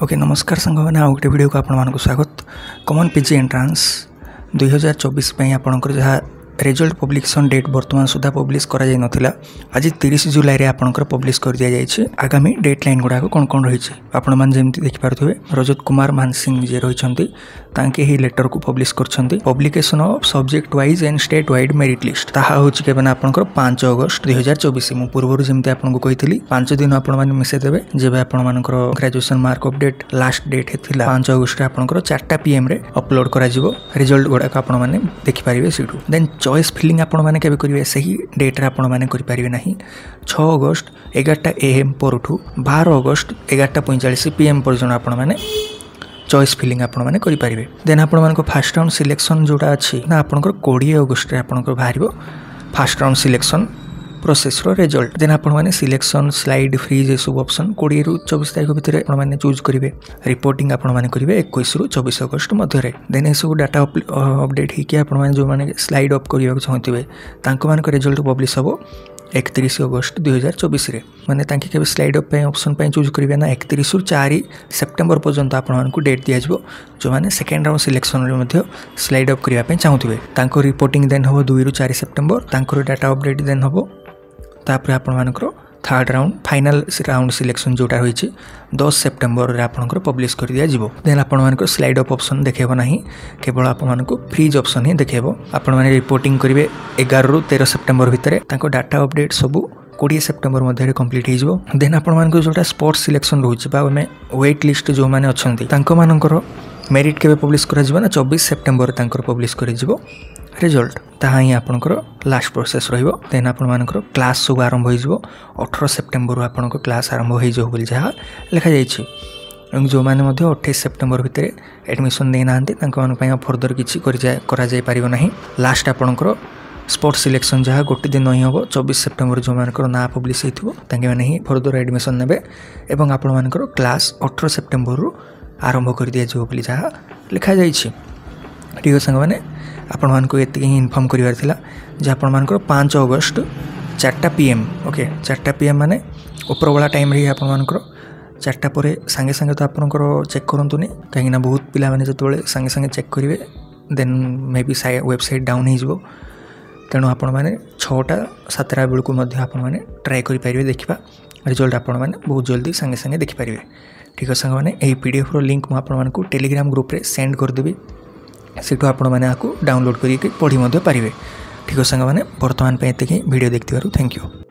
Okay नमस्कार सांग मैंने आउ गोटे वीडियो को आपको स्वागत। कॉमन पीजी एंट्रांस 2024 आपंकर जहाँ रिजल्ट पब्लिकेशन डेट बर्तमान सुधा पब्लिश करा जाय नथिला। आज 30 जुलाई रे आपनकर पब्लिश कर दिया जायछि। आगामी डेट लाइन गुडा कोन कोन रही आपण मान जेमति देखि पारथुबे रजत कुमार मानसिंह जे रहिछंती तांके ही लेटर को पब्लिश करछंती। Publication of subject wise and state wide merit list ताहा होछि केबन आपनकर 5 अगस्त 2024 मु पूर्वरु जेमति आपनको कहितली 5 दिन आपण मान मिसे देबे जेबे आपण मानकर graduation mark update last date हेतिला 5 अगस्त रे आपनकर 4टा पीएम रे अपलोड करा जिवो। रिजल्ट गुडा को आपण माने देखि पारिबे सिटु। देन चॉइस फिलिंग आपण माने केबे करिवे सही डेट रे आपण माने करि पारिबे नाही। 6 अगस्त 11टा एएम परठू 12 अगस्त 11:45 पीएम पर्यंत आपण माने चॉइस फिलिंग आपण माने करि पारिबे। देन आपण मानको फर्स्ट राउंड सिलेक्शन जोटा अछि ना आपनकर 20 अगस्त रे आपनकर बाहरिबो फर्स्ट राउंड सिलेक्शन प्रोसेस रो रिजल्ट। देन आपण माने सिलेक्शन स्लाइड फ्रीज ए सब ऑप्शन 20 रु 24 तारिख भितर आपण माने चूज करिवे। रिपोर्टिंग आपण माने करिवे 21 रु 24 अगस्त मध्य रे। देन ए सब डाटा अपडेट ही के आपण माने जो माने स्लाइड अप करिवा चाहथिबे तांको मानको रिजल्ट पब्लिश हबो 31 अगस्त 2024 रे। माने तांकी के स्लाइड अप पे ऑप्शन पे चूज करिवे ना 31 रु 4 सेप्टेम्बर पर्यंत आपण मानको डेट दिया जबो जो माने सेकंड राउंड सिलेक्शन रे मध्ये स्लाइड अप करिवा पे चाहथिबे। तांको रिपोर्टिंग देन हबो 2 रु 4 सेप्टेम्बर। तांको डाटा अपडेट देन हबो तापर आपण मानकर third round final round selection जोटा रही 10 सेप्टेम्बर रे आपनकर पब्लिश कर दिया जिवो। देन आपण मानकर स्लाइड अप ऑप्शन देखेबो नाही केवल आपण मानको फ्रीज ऑप्शन ही देखेबो। आपण माने रिपोर्टिंग करिवे 11 रु 13 सेप्टेम्बर भितरे तांको डाटा अपडेट सब 20 सेप्टेम्बर मध्ये कंप्लीट हो जिवो। देन आपण मानको जोटा स्पोर्ट्स सिलेक्शन रहउछि बा में वेट लिस्ट जो माने अछंती तांको मानकर मेरिट केबे पब्लिश करा जिवो ना 24 सेप्टेम्बर तांकर पब्लिश करि जिवो रिजल्ट ताहा ही आपनकर लास्ट प्रोसेस रहिबो। देन आपण मानकर क्लास सब आरंभ होई जिवो 18 सेप्टेम्बर आपनकर क्लास आरंभ होई जो बोली जहा लिखा जायछि। जो माने मध्ये 28 सेप्टेम्बर भितरे एडमिशन नै नांते तांको मान पय फर्दर किछि करा जाय पारिबो नाही। लास्ट आपनकर स्पोर्ट्स सिलेक्शन जहा गोटे दिन ही हबो 24 सेप्टेम्बर जो मानकर ना पब्लिश हेथिबो तांके माने ही फर्दर एडमिशन नेबे एवं आपण मानकर क्लास 18 सेप्टेम्बर रु आरंभ कर दिया जो बोली जहा लिखा जायछि। ठीक संग माने आपण मानको एति ही इन्फॉर्म करिवार थिला जे आपण मानकर 5 अगस्त 4टा पीएम ओके 4टा पीएम माने उपरबला टाइम रे आपण मानकर 4टा परे संगे संगे तो आपनकर चेक करंतुनी काहे ना बहुत पिला माने जतबेले संगे संगे चेक करिवे then may be website down हे जिवो। तेणु आपण माने 6टा 7टा बेलकु मध्ये आपण माने ट्राई करि पारिबे देखिबा रिजल्ट आपण माने बहुत जल्दी संगे संगे देखि पारिबे। ठीक संग माने एही पीडीएफ रो लिंक म आपण मानकु टेलीग्राम ग्रुप रे सेंड कर देबी सेठू आपण माने आकु डाउनलोड करी पढ़ी मध्य पारिबे। ठीक संग माने वर्तमान पे एते वीडियो देखथिबारु थैंक यू।